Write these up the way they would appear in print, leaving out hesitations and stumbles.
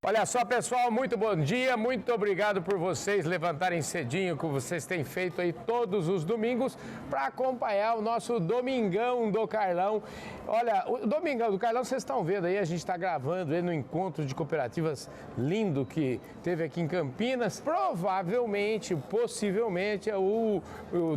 Olha só, pessoal, muito bom dia, muito obrigado por vocês levantarem cedinho, que vocês têm feito aí todos os domingos para acompanhar o nosso Domingão do Carlão. Olha, o Domingão do Carlão, vocês estão vendo aí, a gente está gravando aí no encontro de cooperativas lindo que teve aqui em Campinas. Provavelmente, possivelmente, é o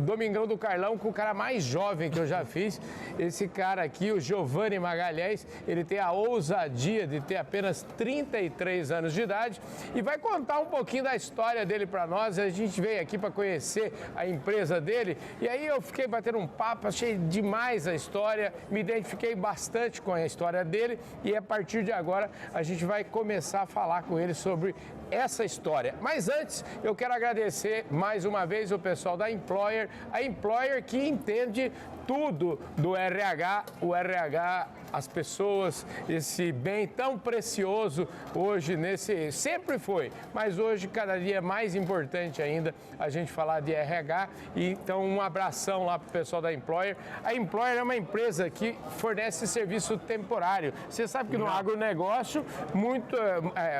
Domingão do Carlão com o cara mais jovem que eu já fiz. Esse cara aqui, o Giovanni Magalhães, ele tem a ousadia de ter apenas 33 anos de idade e vai contar um pouquinho da história dele para nós. A gente veio aqui para conhecer a empresa dele e aí eu fiquei batendo um papo, achei demais a história, me identifiquei bastante com a história dele e a partir de agora a gente vai começar a falar com ele sobre essa história. Mas antes eu quero agradecer mais uma vez o pessoal da Employer, a Employer que entende tudo do RH, o RH, as pessoas, esse bem tão precioso hoje sempre foi, mas hoje cada dia é mais importante ainda a gente falar de RH. E então um abração lá pro pessoal da Employer. A Employer é uma empresa que fornece serviço temporário. Você sabe que no agronegócio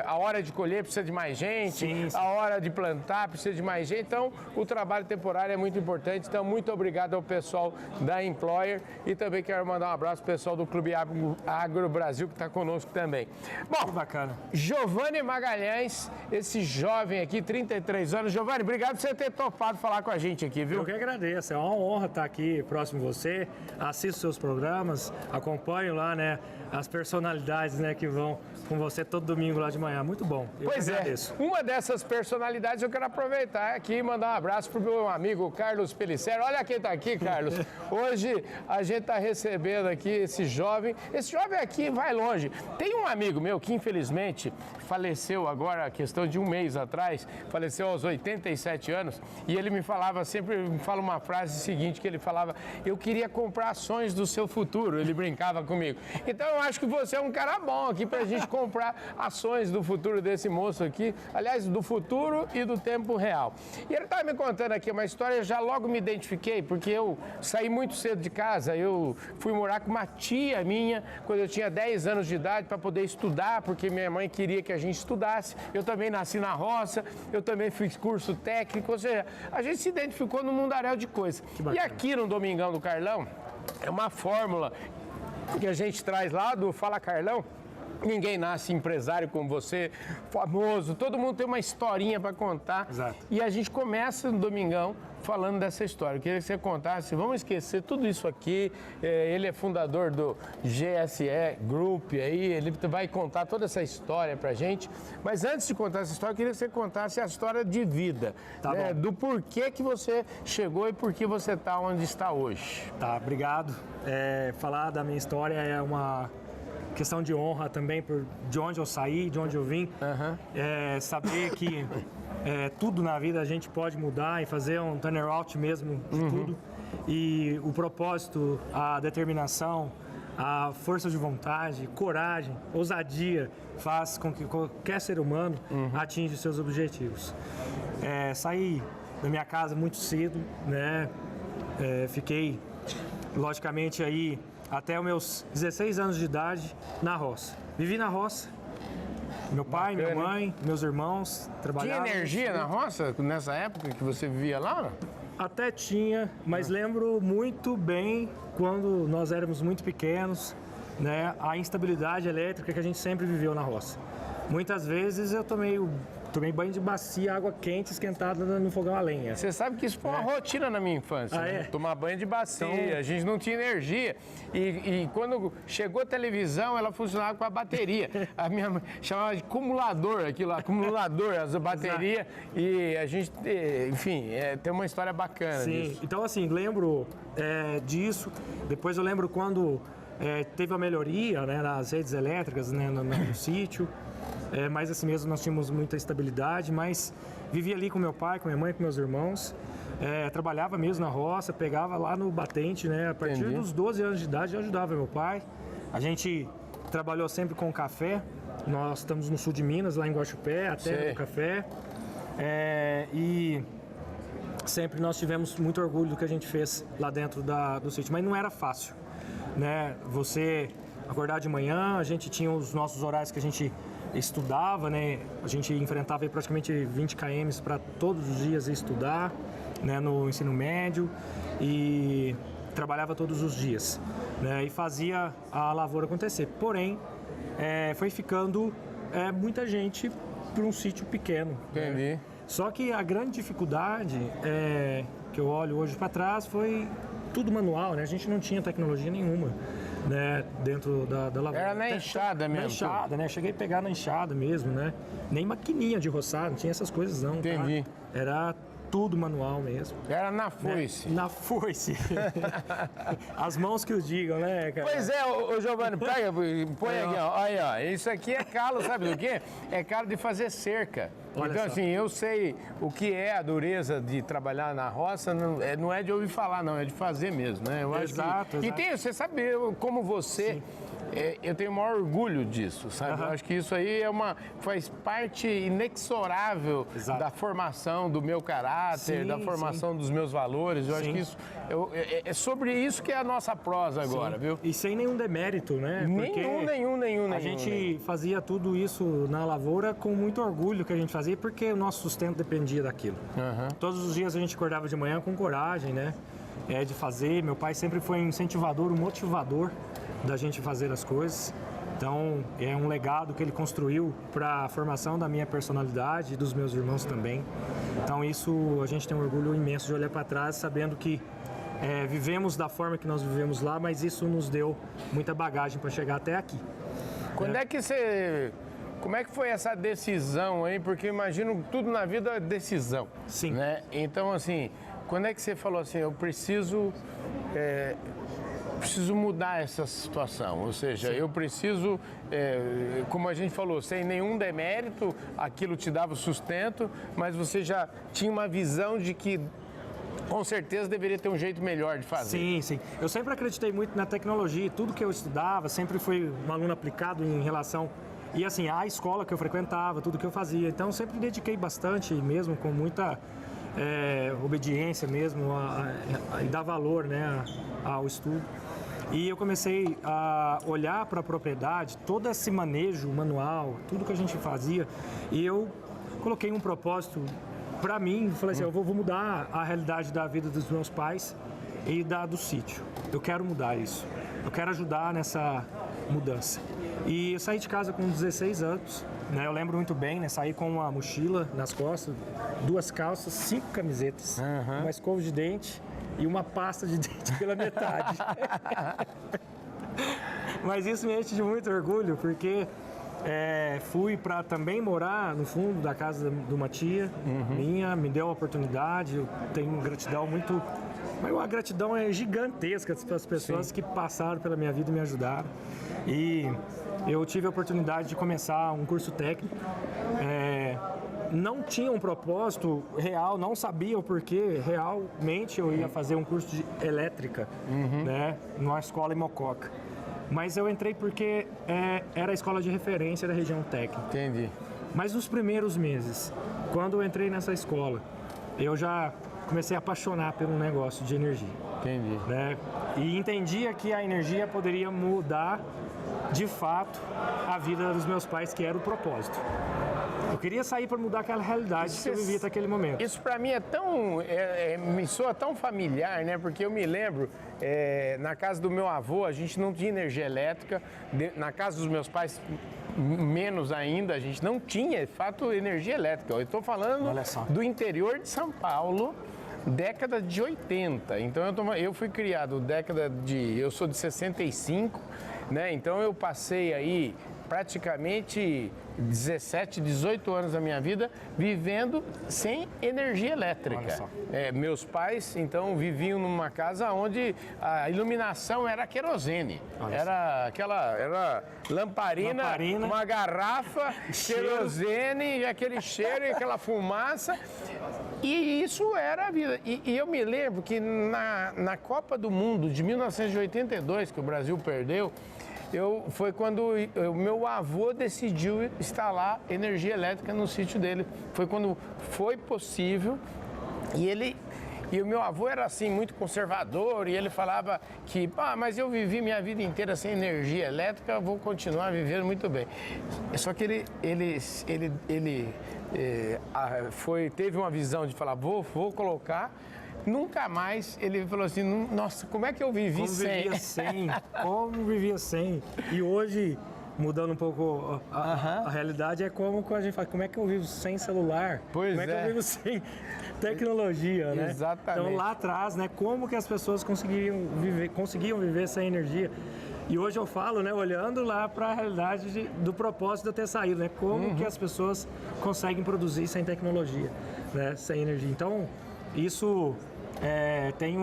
a hora de colher precisa de mais gente, sim. A hora de plantar precisa de mais gente, então o trabalho temporário é muito importante. Então muito obrigado ao pessoal da Employer e também quero mandar um abraço pro pessoal do Clube Agro Brasil que está conosco também. Bom, que bacana. Giovanni Magalhães, esse jovem aqui, 33 anos. Giovanni, obrigado por você ter topado falar com a gente aqui, viu? Eu que agradeço, é uma honra estar aqui próximo de você, assisto seus programas, acompanho lá, né, as personalidades, né, que vão com você todo domingo lá de manhã, muito bom. Pois é, uma dessas personalidades eu quero aproveitar aqui e mandar um abraço pro meu amigo Carlos Pellicero. Olha quem tá aqui, Carlos. Hoje a gente tá recebendo aqui esse jovem aqui vai longe. Tem um amigo meu que infelizmente faleceu agora, questão de um mês atrás, faleceu aos 87 anos, e ele me falava, sempre me fala uma frase seguinte, que ele falava: eu queria comprar ações do seu futuro, ele brincava comigo. Então eu acho que você é um cara bom aqui pra gente comprar ações do futuro desse moço aqui, aliás, do futuro e do tempo real. E ele estava me contando aqui uma história, já logo me identifiquei, porque eu saí muito cedo de casa, eu fui morar com uma tia minha, quando eu tinha 10 anos de idade, para poder estudar, porque minha mãe queria que a gente estudasse. Eu também nasci na roça, eu também fiz curso técnico, ou seja, a gente se identificou num mundaréu de coisas. E aqui no Domingão do Carlão, é uma fórmula que a gente traz lá do Fala Carlão. Ninguém nasce empresário como você, famoso, todo mundo tem uma historinha para contar. Exato. E a gente começa no Domingão falando dessa história. Eu queria que você contasse, vamos esquecer tudo isso aqui. Ele é fundador do GSE Group, aí ele vai contar toda essa história pra gente. Mas antes de contar essa história, eu queria que você contasse a história de vida, né, do porquê que você chegou e por que você está onde está hoje. Tá, obrigado. Falar da minha história é uma questão de honra também, de onde eu saí, de onde eu vim. Saber que tudo na vida a gente pode mudar e fazer um turnaround mesmo de tudo. E o propósito, a determinação, a força de vontade, coragem, ousadia faz com que qualquer ser humano atinja os seus objetivos. Saí da minha casa muito cedo, né? Fiquei, logicamente, aí até os meus 16 anos de idade na roça. Vivi na roça. Meu pai, minha mãe, meus irmãos trabalhavam. Tinha energia na roça nessa época que você vivia lá? Até tinha, mas lembro muito bem quando nós éramos muito pequenos, né, a instabilidade elétrica que a gente sempre viveu na roça. Muitas vezes eu tomei banho de bacia, água quente esquentada no fogão a lenha. Você sabe que isso foi uma rotina na minha infância, né? Tomar banho de bacia, então, a gente não tinha energia. E quando chegou a televisão, ela funcionava com a bateria. A minha mãe chamava de acumulador, as baterias. E a gente, enfim, tem uma história bacana disso. Então assim, lembro disso. Depois eu lembro quando teve a melhoria, né, nas redes elétricas, né, no sítio. Mas assim mesmo nós tínhamos muita estabilidade, mas vivia ali com meu pai, com minha mãe, com meus irmãos, trabalhava mesmo na roça, pegava lá no batente, né? A partir dos 12 anos de idade eu ajudava meu pai. A gente trabalhou sempre com café, nós estamos no sul de Minas, lá em Guaxupé, a terra do café, e sempre nós tivemos muito orgulho do que a gente fez lá dentro do sítio, mas não era fácil, né? Você acordar de manhã, a gente tinha os nossos horários que a gente estudava, né? A gente enfrentava aí praticamente 20 km para todos os dias ir estudar, né? No ensino médio e trabalhava todos os dias, né? E fazia a lavoura acontecer. Porém, foi ficando muita gente para um sítio pequeno. Entendi. Né? Só que a grande dificuldade que eu olho hoje para trás foi tudo manual, né? A gente não tinha tecnologia nenhuma, né? Dentro da lavoura. Era na enxada mesmo? Na enxada, né? Cheguei a pegar na enxada mesmo, né? Nem maquininha de roçar, não tinha essas coisas não. Entendi. Tá? Era tudo manual mesmo. Era na foice. Na foice. As mãos que os digam, né, cara? Pois é, ô Giovanni, pega, põe aqui, ó. Aí, ó. Isso aqui é calo, sabe do quê? É calo de fazer cerca. Olha então, só. assim, eu sei o que é a dureza de trabalhar na roça, não é de ouvir falar, não, é de fazer mesmo, né? Eu acho Exato, que... exato. E tem, você sabe, como você... eu tenho o maior orgulho disso, sabe? Eu acho que isso aí faz parte inexorável Exato. da formação do meu caráter, Sim, da formação dos meus valores. Eu acho Sim. que isso é sobre isso que é a nossa prosa agora, viu? E sem nenhum demérito, né? Nenhum. A gente fazia tudo isso na lavoura com muito orgulho que a gente fazia, porque o nosso sustento dependia daquilo. Todos os dias a gente acordava de manhã com coragem, né? De fazer. Meu pai sempre foi um incentivador, um motivador da gente fazer as coisas. Então, é um legado que ele construiu para a formação da minha personalidade e dos meus irmãos também. Então, isso a gente tem um orgulho imenso de olhar para trás, sabendo que vivemos da forma que nós vivemos lá, mas isso nos deu muita bagagem para chegar até aqui. Como é que foi essa decisão aí? Porque eu imagino tudo na vida é decisão. Sim. Né? Então, assim, quando é que você falou assim, eu preciso mudar essa situação? Ou seja, eu preciso, como a gente falou, sem nenhum demérito, aquilo te dava sustento, mas você já tinha uma visão de que com certeza deveria ter um jeito melhor de fazer. Sim. Eu sempre acreditei muito na tecnologia. Tudo que eu estudava, sempre fui um aluno aplicado em relação... E assim, a escola que eu frequentava, tudo que eu fazia. Então, sempre me dediquei bastante, mesmo com muita obediência mesmo, e dar valor, né, ao estudo. E eu comecei a olhar para a propriedade, todo esse manejo manual, tudo que a gente fazia. E eu coloquei um propósito para mim, falei assim, eu vou mudar a realidade da vida dos meus pais e do sítio. Eu quero mudar isso. Eu quero ajudar nessa mudança. E eu saí de casa com 16 anos, né? Eu lembro muito bem, né? Saí com uma mochila nas costas, 2 calças, 5 camisetas, uma escova de dente e uma pasta de dente pela metade. Mas isso me enche de muito orgulho, porque fui para também morar no fundo da casa de uma tia minha, me deu a oportunidade, eu tenho gratidão muito... Mas a gratidão é gigantesca para as pessoas que passaram pela minha vida e me ajudaram. E eu tive a oportunidade de começar um curso técnico. Não tinha um propósito real, não sabia o porquê. Realmente eu ia fazer um curso de elétrica, né, numa escola em Mococa. Mas eu entrei porque era a escola de referência da região técnica. Entendi. Mas nos primeiros meses, quando eu entrei nessa escola, eu já comecei a apaixonar pelo negócio de energia. Entendi. Né? E entendia que a energia poderia mudar, de fato, a vida dos meus pais, que era o propósito. Eu queria sair para mudar aquela realidade que eu vivia naquele momento. Isso para mim é tão... me soa tão familiar, né? Porque eu me lembro, na casa do meu avô, a gente não tinha energia elétrica. Na casa dos meus pais, menos ainda, a gente não tinha, de fato, energia elétrica. Eu estou falando do interior de São Paulo, década de 80. Então eu fui criado eu sou de 65, né? Então eu passei aí praticamente 17, 18 anos da minha vida vivendo sem energia elétrica. Meus pais, então, viviam numa casa onde a iluminação era querosene. Era lamparina, uma garrafa, querosene, aquele cheiro e aquela fumaça. E isso era a vida. E eu me lembro que na Copa do Mundo de 1982, que o Brasil perdeu, foi quando o meu avô decidiu instalar energia elétrica no sítio dele. Foi quando foi possível e ele E o meu avô era assim, muito conservador, e ele falava que, mas eu vivi minha vida inteira sem energia elétrica, vou continuar vivendo muito bem. Só que ele teve uma visão de falar, vou colocar. Nunca mais ele falou assim, nossa, como é que eu vivi sem? Como vivia sem? E hoje, mudando um pouco a realidade, é como a gente fala, como é que eu vivo sem celular? Pois como é que eu vivo sem tecnologia, né? Exatamente. Então lá atrás, né, como que as pessoas conseguiam viver sem energia? E hoje eu falo, né, olhando lá para a realidade do propósito de eu ter saído, né? Como que as pessoas conseguem produzir sem tecnologia, né? Sem energia. Então, isso tem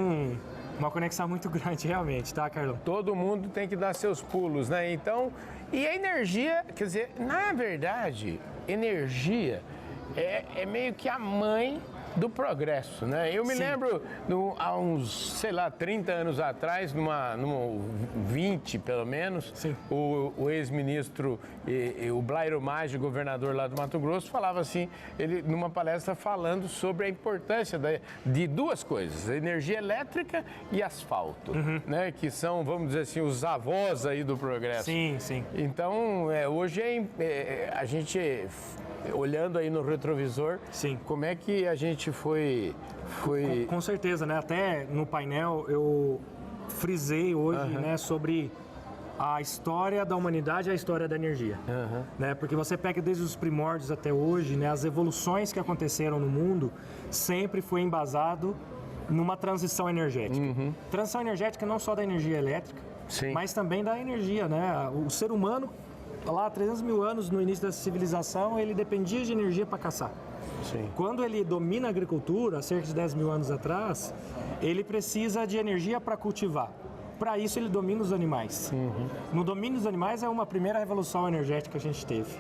uma conexão muito grande realmente, tá, Carlão? Todo mundo tem que dar seus pulos, né? Então, e a energia, quer dizer, na verdade, energia é meio que a mãe do progresso, né? Eu me lembro, há uns, 30 anos atrás, numa 20 pelo menos, o ex-ministro, o Blairo Maggi, governador lá do Mato Grosso, falava assim, ele numa palestra falando sobre a importância de duas coisas, a energia elétrica e asfalto, né? Que são, vamos dizer assim, os avós aí do progresso. Sim, sim. Então, hoje a gente... Olhando aí no retrovisor, como é que a gente foi... Com certeza, né? Até no painel eu frisei hoje, né, sobre a história da humanidade e a história da energia. Né? Porque você pega desde os primórdios até hoje, né, as evoluções que aconteceram no mundo sempre foi embasado numa transição energética. Transição energética não só da energia elétrica, mas também da energia, né? O ser humano, lá há 300 mil anos, no início da civilização, ele dependia de energia para caçar. Quando ele domina a agricultura, há cerca de 10 mil anos atrás, ele precisa de energia para cultivar. Para isso, ele domina os animais. No domínio dos animais é uma primeira revolução energética que a gente teve.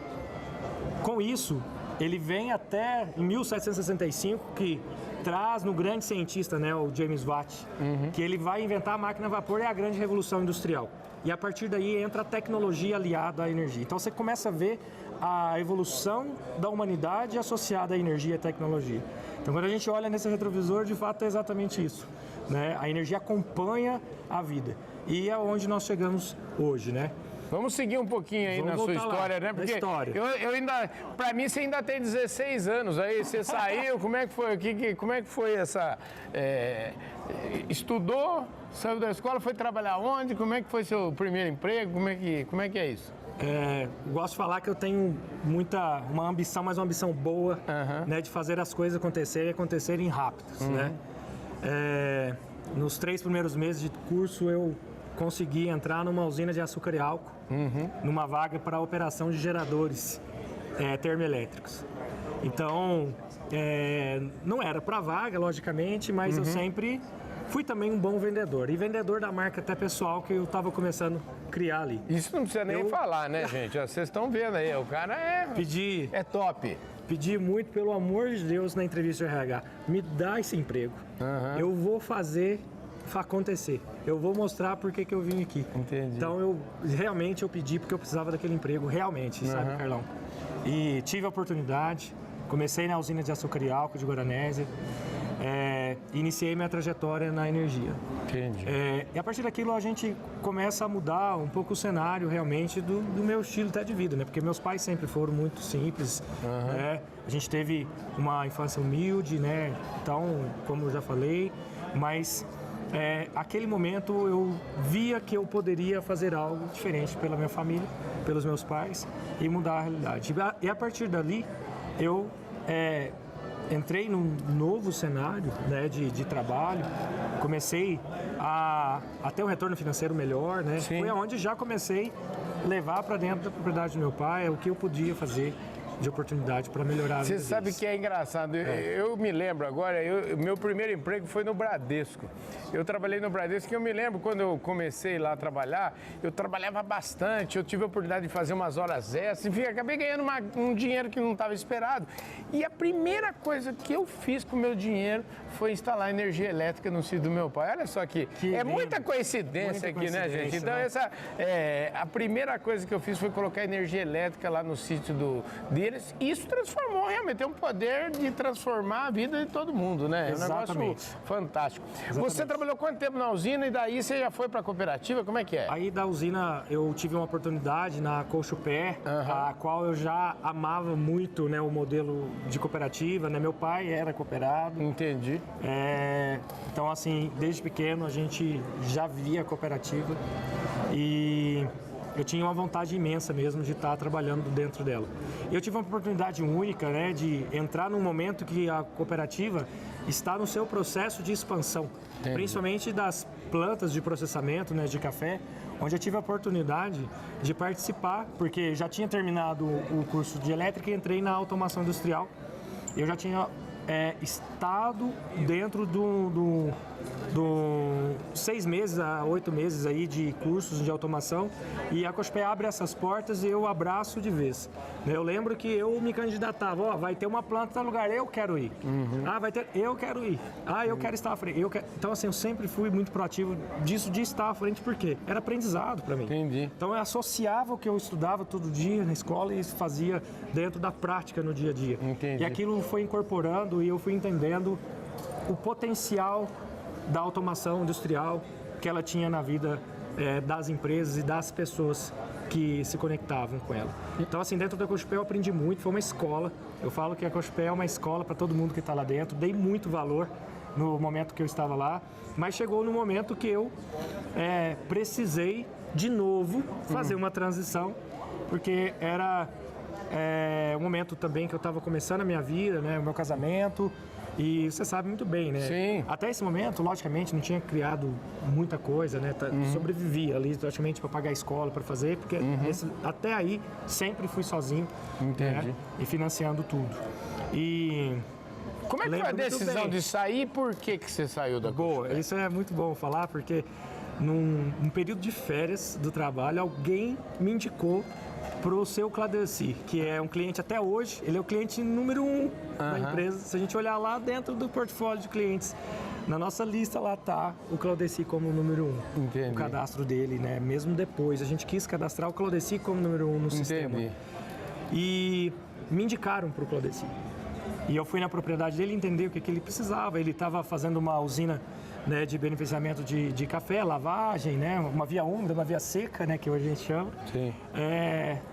Com isso, ele vem até em 1765, que traz no grande cientista, né, o James Watt, que ele vai inventar a máquina a vapor e a grande revolução industrial. E a partir daí entra a tecnologia aliada à energia. Então você começa a ver a evolução da humanidade associada à energia e à tecnologia. Então quando a gente olha nesse retrovisor, de fato é exatamente isso, né? A energia acompanha a vida. E é onde nós chegamos hoje, né? Vamos seguir um pouquinho aí na sua história, né? Porque eu ainda, para mim, você ainda tem 16 anos aí, você saiu, como é que foi? Como é que foi essa... estudou, saiu da escola, foi trabalhar onde? Como é que foi seu primeiro emprego? Como é que é isso? Gosto de falar que eu tenho uma ambição, mas uma ambição boa, né, de fazer as coisas acontecerem rápidas, né? Nos 3 primeiros meses de curso, eu consegui entrar numa usina de açúcar e álcool, numa vaga para operação de geradores termoelétricos. Então, não era para vaga, logicamente, mas eu sempre fui também um bom vendedor. E vendedor da marca até pessoal que eu estava começando a criar ali. Isso não precisa nem falar, né, gente? Vocês estão vendo aí, o cara é top. Pedi muito, pelo amor de Deus, na entrevista de RH, me dá esse emprego. Eu vou fazer acontecer. Eu vou mostrar por que eu vim aqui. Entendi. Então, eu pedi porque eu precisava daquele emprego, realmente, sabe, Carlão? E tive a oportunidade, comecei na usina de açúcar e álcool de Guaranésia, iniciei minha trajetória na energia. Entendi. E a partir daquilo a gente começa a mudar um pouco o cenário realmente do meu estilo até de vida, né? Porque meus pais sempre foram muito simples, né? A gente teve uma infância humilde, né? Então, como eu já falei, mas aquele momento eu via que eu poderia fazer algo diferente pela minha família, pelos meus pais e mudar a realidade. E a partir dali eu entrei num novo cenário, né, de trabalho, comecei a ter um retorno financeiro melhor, né? Foi onde já comecei a levar para dentro da propriedade do meu pai o que eu podia fazer de oportunidade para melhorar a vida deles. Você sabe que é engraçado, eu me lembro agora, meu primeiro emprego foi no Bradesco. Eu trabalhei no Bradesco e eu me lembro quando eu comecei lá a trabalhar, eu trabalhava bastante, eu tive a oportunidade de fazer umas horas extras, enfim, acabei ganhando um dinheiro que não estava esperado. E a primeira coisa que eu fiz com o meu dinheiro foi instalar energia elétrica no sítio do meu pai. Olha só que muita coincidência aqui, né, gente? Então, a primeira coisa que eu fiz foi colocar energia elétrica lá no sítio de isso transformou realmente, tem um poder de transformar a vida de todo mundo, né? Exatamente. É um negócio fantástico. Exatamente. Você trabalhou quanto tempo na usina e daí você já foi para a cooperativa? Como é que é? Aí da usina eu tive uma oportunidade na Colchupé, a qual eu já amava muito, né, o modelo de cooperativa, né? Meu pai era cooperado. Entendi. Então, assim, desde pequeno a gente já via a cooperativa e eu tinha uma vontade imensa mesmo de estar trabalhando dentro dela. Eu tive uma oportunidade única, né, de entrar num momento que a cooperativa está no seu processo de expansão, principalmente das plantas de processamento, né, de café, onde eu tive a oportunidade de participar, porque já tinha terminado o curso de elétrica e entrei na automação industrial. Eu já tinha estado dentro do 6 meses a 8 meses aí de cursos de automação e a Colchupé abre essas portas e eu abraço de vez. Eu lembro que eu me candidatava, vai ter uma planta no lugar, eu quero ir. Vai ter, eu quero ir. Eu quero estar à frente. Então, assim, eu sempre fui muito proativo disso de estar à frente, porque era aprendizado para mim. Entendi. Então, eu associava o que eu estudava todo dia na escola e fazia dentro da prática no dia a dia. Entendi. E aquilo foi incorporando e eu fui entendendo o potencial da automação industrial que ela tinha na vida das empresas e das pessoas que se conectavam com ela. Então, assim, dentro da Colchupé eu aprendi muito, foi uma escola. Eu falo que a Colchupé é uma escola para todo mundo que está lá dentro. Dei muito valor no momento que eu estava lá, mas chegou no momento que eu precisei, de novo, fazer uma transição, porque era um momento também que eu estava começando a minha vida, né, o meu casamento. E você sabe muito bem, né? Sim. Até esse momento, logicamente, não tinha criado muita coisa, né? Sobrevivia ali, logicamente, para pagar a escola, para fazer, porque até aí sempre fui sozinho. Entendi. Né? E financiando tudo. E como é que foi a decisão de sair e por que você saiu da Colchupé? Boa, isso é muito bom falar, porque num período de férias do trabalho, alguém me indicou para o seu Claudeci, que é um cliente até hoje, ele é o cliente número 1 da empresa. Se a gente olhar lá dentro do portfólio de clientes, na nossa lista lá está o Claudeci como número 1. Entendi. O cadastro dele, né? Mesmo depois, a gente quis cadastrar o Claudeci como número 1 no sistema. E me indicaram para o Claudeci. E eu fui na propriedade dele entender o que ele precisava. Ele estava fazendo uma usina, né, de beneficiamento de café, lavagem, né, uma via úmida, uma via seca, né, que hoje a gente chama. Sim.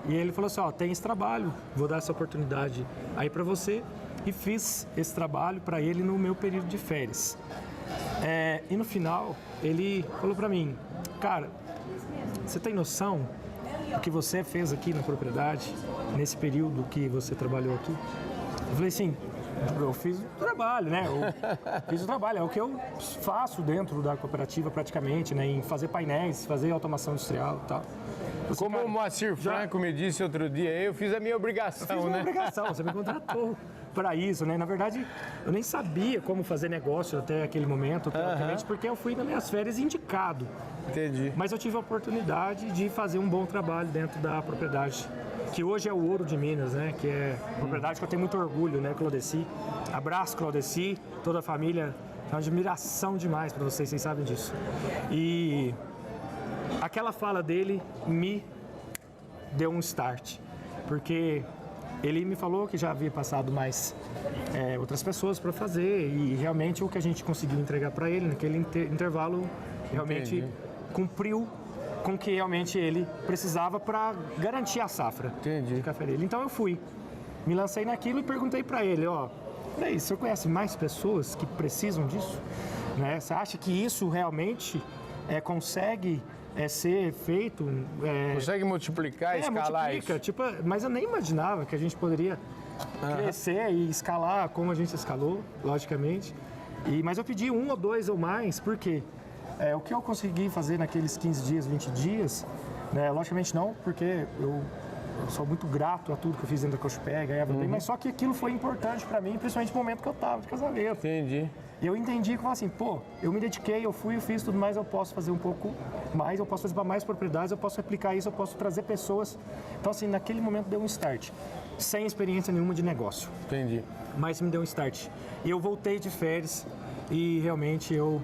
E ele falou assim, tem esse trabalho, vou dar essa oportunidade aí para você. E fiz esse trabalho para ele no meu período de férias. E no final, ele falou para mim, cara, você tem noção do que você fez aqui na propriedade, nesse período que você trabalhou aqui? Eu falei assim, eu fiz o trabalho, né? Fiz o trabalho, é o que eu faço dentro da cooperativa praticamente, né? Em fazer painéis, fazer automação industrial e tal. Como o Moacir Franco me disse outro dia, eu fiz a minha obrigação, eu fiz uma obrigação, você me contratou para isso, né? Na verdade, eu nem sabia como fazer negócio até aquele momento, praticamente, porque eu fui nas minhas férias indicado. Entendi. Mas eu tive a oportunidade de fazer um bom trabalho dentro da propriedade, que hoje é o Ouro de Minas, né? Que é uma propriedade que eu tenho muito orgulho, né? Claudeci. Abraço, Claudeci, toda a família. É uma admiração demais para vocês sabem disso. E aquela fala dele me deu um start, porque ele me falou que já havia passado mais outras pessoas para fazer e realmente o que a gente conseguiu entregar para ele naquele intervalo realmente cumpriu com o que realmente ele precisava para garantir a safra de café dele. Então eu fui, me lancei naquilo e perguntei para ele, o senhor conhece mais pessoas que precisam disso? Né? Você acha que isso realmente consegue ser feito? Consegue multiplicar, escalar isso? Tipo, mas eu nem imaginava que a gente poderia crescer e escalar como a gente escalou, logicamente. Mas eu pedi 1 ou 2 ou mais, por quê? O que eu consegui fazer naqueles 15 dias, 20 dias, né, logicamente não, porque eu sou muito grato a tudo que eu fiz dentro da Colchupé, ganhava bem, mas só que aquilo foi importante para mim, principalmente no momento que eu estava de casamento. Entendi. E eu entendi que, assim, eu me dediquei, eu fui, eu fiz tudo mais, eu posso fazer um pouco mais, eu posso fazer para mais propriedades, eu posso replicar isso, eu posso trazer pessoas. Então, assim, naquele momento deu um start, sem experiência nenhuma de negócio. Entendi. Mas me deu um start. E eu voltei de férias e realmente eu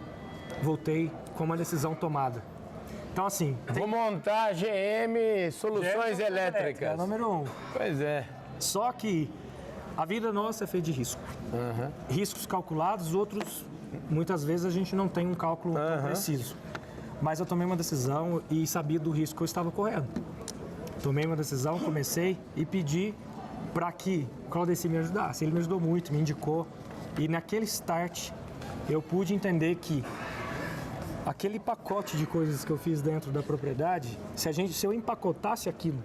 voltei com uma decisão tomada. Então, assim... Vou montar a GM Soluções Elétricas. Número 1. Pois é. Só que a vida nossa é feita de risco. Riscos calculados, outros, muitas vezes a gente não tem um cálculo tão preciso. Mas eu tomei uma decisão e sabia do risco que eu estava correndo. Tomei uma decisão, comecei e pedi para que o Claudeci me ajudasse. Ele me ajudou muito, me indicou. E naquele start, eu pude entender que aquele pacote de coisas que eu fiz dentro da propriedade, se eu empacotasse aquilo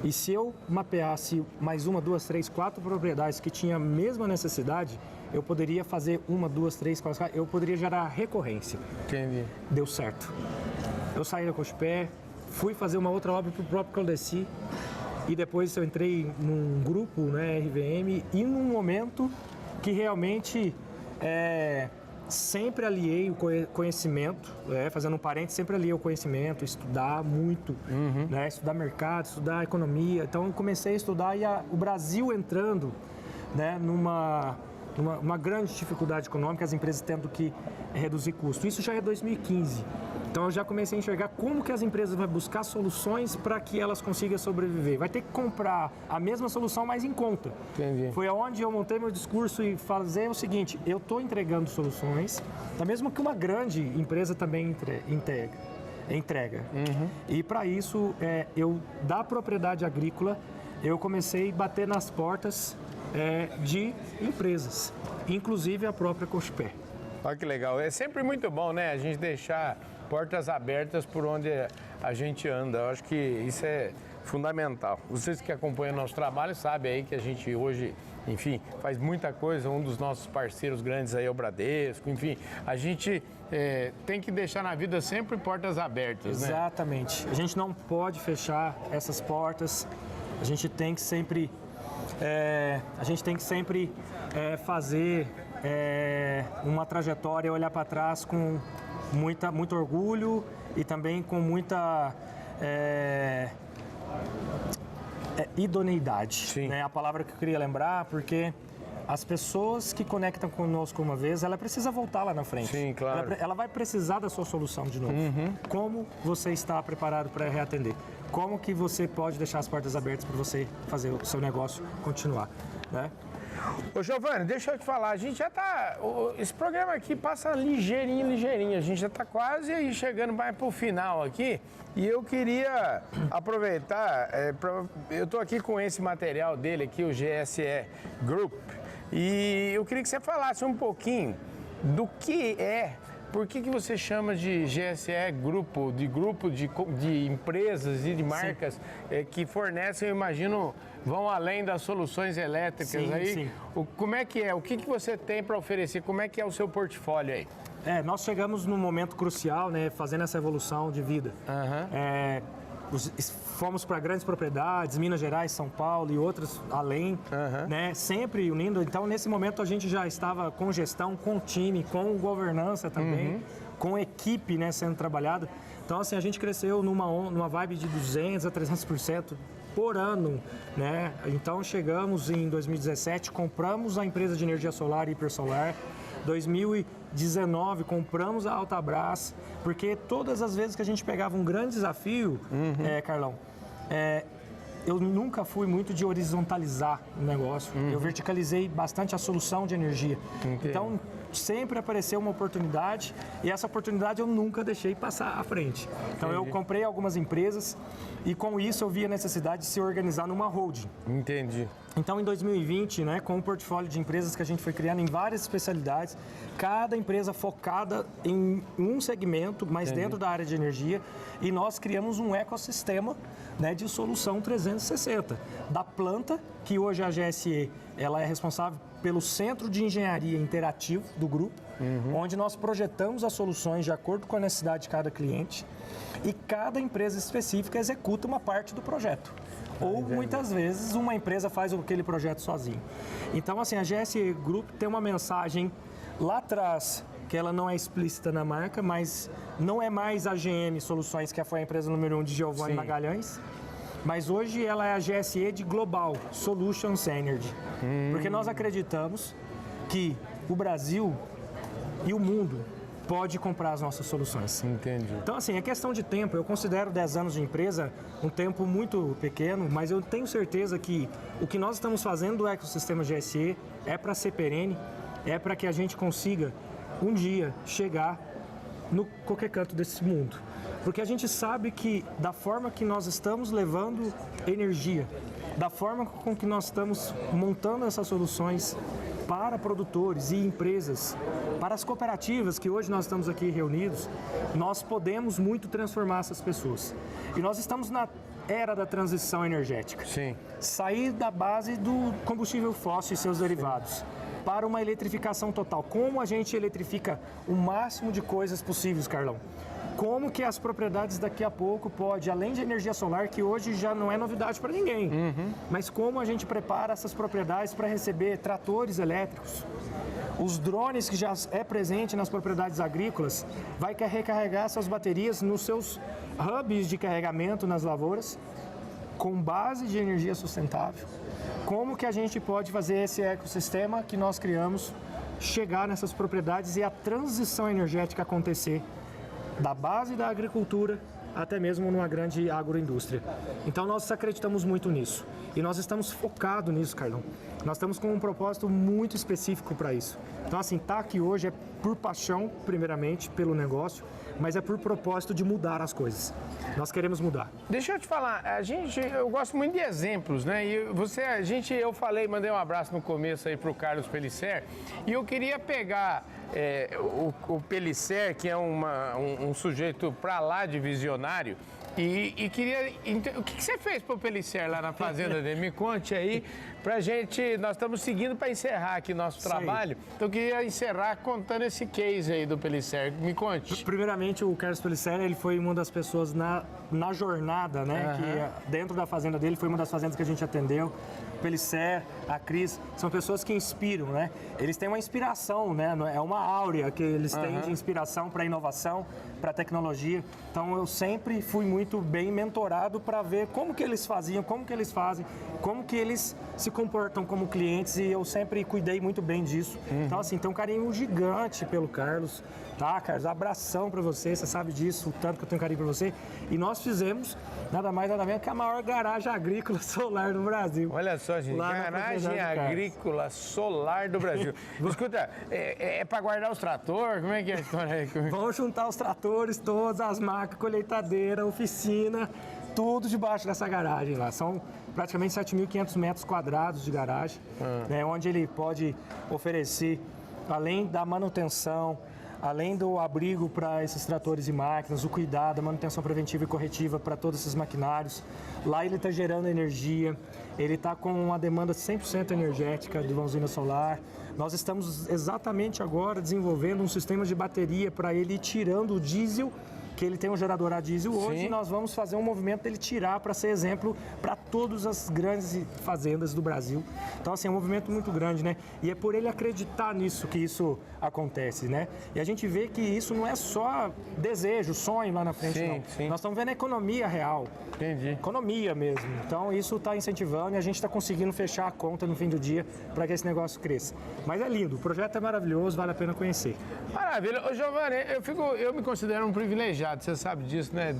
e se eu mapeasse mais 1, 2, 3, 4 propriedades que tinham a mesma necessidade, eu poderia fazer 1, 2, 3, 4, eu poderia gerar recorrência. Entendi. Deu certo. Eu saí da Cochupé, fui fazer uma outra obra para o próprio Claudeci e depois eu entrei num grupo, né, RVM, e num momento que realmente sempre aliei o conhecimento, fazendo um parênteses, sempre aliei o conhecimento, estudar muito, né, estudar mercado, estudar economia. Então eu comecei a estudar e o Brasil entrando, né, numa grande dificuldade econômica, as empresas tendo que reduzir custo. Isso já é 2015. Então eu já comecei a enxergar como que as empresas vão buscar soluções para que elas consigam sobreviver. Vai ter que comprar a mesma solução, mas em conta. Entendi. Foi aonde eu montei meu discurso e fazer o seguinte: eu estou entregando soluções, da mesma que uma grande empresa também entrega. E para isso, eu da propriedade agrícola, eu comecei a bater nas portas de empresas, inclusive a própria Cochupé. Olha que legal. É sempre muito bom, né? A gente deixar portas abertas por onde a gente anda. Eu acho que isso é fundamental. Vocês que acompanham o nosso trabalho sabem aí que a gente hoje, enfim, faz muita coisa. Um dos nossos parceiros grandes aí é o Bradesco. Enfim, a gente tem que deixar na vida sempre portas abertas, né? Exatamente. A gente não pode fechar essas portas. A gente tem que sempre fazer uma trajetória, olhar para trás com muito orgulho e também com muita idoneidade. Né? A palavra que eu queria lembrar, porque as pessoas que conectam conosco uma vez, ela precisa voltar lá na frente. Sim, claro. Ela vai precisar da sua solução de novo. Como você está preparado para reatender? Como que você pode deixar as portas abertas para você fazer o seu negócio continuar, né? Ô, Giovanni, deixa eu te falar, a gente já tá... Esse programa aqui passa ligeirinho, a gente já tá quase aí chegando mais pro final aqui, e eu queria aproveitar, eu tô aqui com esse material dele aqui, o GSE Group, e eu queria que você falasse um pouquinho do que por que você chama de GSE grupo de empresas e de marcas que fornecem, eu imagino, vão além das soluções elétricas aí? Sim. Como é que é? O que você tem para oferecer? Como é que é o seu portfólio aí? Nós chegamos num momento crucial, né, fazendo essa evolução de vida. Fomos para grandes propriedades, Minas Gerais, São Paulo e outras além, né? Sempre unindo. Então, nesse momento, a gente já estava com gestão, com time, com governança também, com equipe, né, sendo trabalhada. Então, assim, a gente cresceu numa vibe de 200% a 300% por ano, né? Então, chegamos em 2017, compramos a empresa de energia solar, Hipersolar. 2019, compramos a Altabras, porque todas as vezes que a gente pegava um grande desafio, Carlão, eu nunca fui muito de horizontalizar o negócio. Eu verticalizei bastante a solução de energia. Então, sempre apareceu uma oportunidade e essa oportunidade eu nunca deixei passar à frente. Então, eu comprei algumas empresas e com isso eu vi a necessidade de se organizar numa holding. Entendi. Então, em 2020, né, com o portfólio de empresas que a gente foi criando em várias especialidades, cada empresa focada em um segmento, mas dentro da área de energia, e nós criamos um ecossistema, né, de solução 360. Da planta, que hoje a GSE ela é responsável pelo centro de engenharia interativo do grupo, onde nós projetamos as soluções de acordo com a necessidade de cada cliente, e cada empresa específica executa uma parte do projeto. Ou muitas vezes uma empresa faz aquele projeto sozinho. Então, assim, a GSE Group tem uma mensagem lá atrás, que ela não é explícita na marca, mas não é mais a GM Soluções, que foi a empresa número 1 de Giovanni Magalhães, mas hoje ela é a GSE de Global Solutions Energy. Porque nós acreditamos que o Brasil e o mundo pode comprar as nossas soluções. Entendi. Então, assim, é questão de tempo. Eu considero 10 anos de empresa um tempo muito pequeno, mas eu tenho certeza que o que nós estamos fazendo do ecossistema GSE é para ser perene, é para que a gente consiga, um dia, chegar no qualquer canto desse mundo. Porque a gente sabe que, da forma que nós estamos levando energia, da forma com que nós estamos montando essas soluções para produtores e empresas, para as cooperativas que hoje nós estamos aqui reunidos, nós podemos muito transformar essas pessoas. E nós estamos na era da transição energética. Sim. Sair da base do combustível fóssil e seus derivados para uma eletrificação total. Como a gente eletrifica o máximo de coisas possíveis, Carlão? Como que as propriedades daqui a pouco pode, além de energia solar, que hoje já não é novidade para ninguém, mas como a gente prepara essas propriedades para receber tratores elétricos, os drones que já é presente nas propriedades agrícolas, vai recarregar suas baterias nos seus hubs de carregamento nas lavouras, com base de energia sustentável. Como que a gente pode fazer esse ecossistema que nós criamos chegar nessas propriedades e a transição energética acontecer da base da agricultura até mesmo numa grande agroindústria. Então nós acreditamos muito nisso e nós estamos focados nisso, Carlão. Nós estamos com um propósito muito específico para isso. Então assim, tá aqui hoje é por paixão, primeiramente, pelo negócio, mas é por propósito de mudar as coisas. Nós queremos mudar. Deixa eu te falar, eu gosto muito de exemplos, né? E eu falei, mandei um abraço no começo aí pro Carlos Pellicer, e eu queria pegar o Pellicer, que é um sujeito pra lá de visionário, e queria... O que você fez pro Pellicer lá na fazenda dele? Me conte aí, pra gente... Nós estamos seguindo para encerrar aqui nosso trabalho, então eu queria encerrar contando esse case aí do Pellicer. Me conte. Primeiramente, o Carlos Pellicer, ele foi uma das pessoas na jornada, né? Que dentro da fazenda dele, foi uma das fazendas que a gente atendeu. Pellicer, a Cris, são pessoas que inspiram, né? Eles têm uma inspiração, né? É uma áurea que eles têm de inspiração para inovação, para tecnologia. Então eu sempre fui muito bem mentorado para ver como que eles faziam, como que eles fazem, como que eles se comportam como clientes, e eu sempre cuidei muito bem disso. Então assim, tem um carinho gigante pelo Carlos, tá, Carlos? Abração para você, você sabe disso, o tanto que eu tenho carinho por você. E nós fizemos nada mais nada menos que a maior garagem agrícola solar do Brasil. Olha só, gente, garagem agrícola solar do Brasil. Escuta, é para guardar os tratores? Como é que é a história? Vamos juntar os tratores, todas as máquinas, colheitadeira, oficina, tudo debaixo dessa garagem lá. São praticamente 7.500 metros quadrados de garagem, né, onde ele pode oferecer, além da manutenção, além do abrigo para esses tratores e máquinas, o cuidado, a manutenção preventiva e corretiva para todos esses maquinários. Lá ele está gerando energia, ele está com uma demanda 100% energética de uma usina solar. Nós estamos exatamente agora desenvolvendo um sistema de bateria para ele ir tirando o diesel, que ele tem um gerador a diesel hoje. Sim. E nós vamos fazer um movimento dele tirar para ser exemplo para todas as grandes fazendas do Brasil. Então, assim, é um movimento muito grande, né? E é por ele acreditar nisso que isso acontece, né? E a gente vê que isso não é só desejo, sonho lá na frente, não. Sim. Nós estamos vendo a economia real. Entendi. Economia mesmo. Então, isso está incentivando e a gente está conseguindo fechar a conta no fim do dia para que esse negócio cresça. Mas é lindo, o projeto é maravilhoso, vale a pena conhecer. Maravilha. Ô, Giovanni, eu me considero um privilegiado. Você sabe disso, né?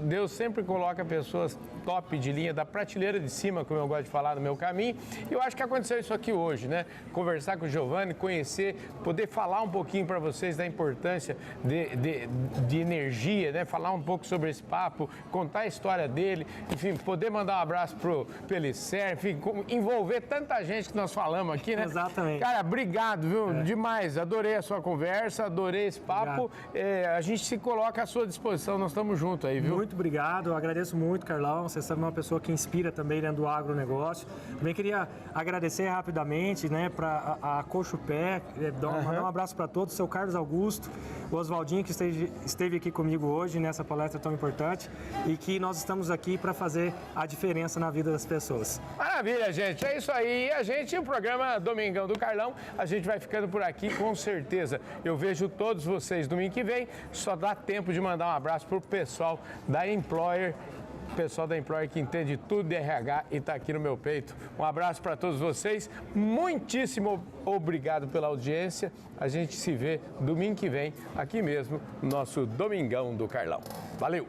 Deus sempre coloca pessoas top de linha, da prateleira de cima, como eu gosto de falar, no meu caminho. E eu acho que aconteceu isso aqui hoje, né? Conversar com o Giovanni, conhecer, poder falar um pouquinho para vocês da importância de energia, né? Falar um pouco sobre esse papo, contar a história dele, enfim, poder mandar um abraço pro Pellicer, enfim, envolver tanta gente que nós falamos aqui, né? Exatamente. Cara, obrigado, viu? Demais. Adorei a sua conversa, adorei esse papo. A gente se coloca à sua disposição, nós estamos juntos aí, viu? Muito obrigado, eu agradeço muito, Carlão. Você sabe, uma pessoa que inspira também dentro do agronegócio. Também queria agradecer rapidamente, né, para a Coxo Pé, mandar um abraço para todos, seu Carlos Augusto, o Oswaldinho, que esteve aqui comigo hoje nessa palestra tão importante, e que nós estamos aqui para fazer a diferença na vida das pessoas. Maravilha, gente. É isso aí. O programa Domingão do Carlão, a gente vai ficando por aqui, com certeza. Eu vejo todos vocês domingo que vem. Só dá tempo de mandar um abraço pro pessoal da Employer pessoal da Employer que entende tudo de RH e está aqui no meu peito. Um abraço para todos vocês, muitíssimo obrigado pela audiência. A gente se vê domingo que vem, aqui mesmo, no nosso Domingão do Carlão. Valeu!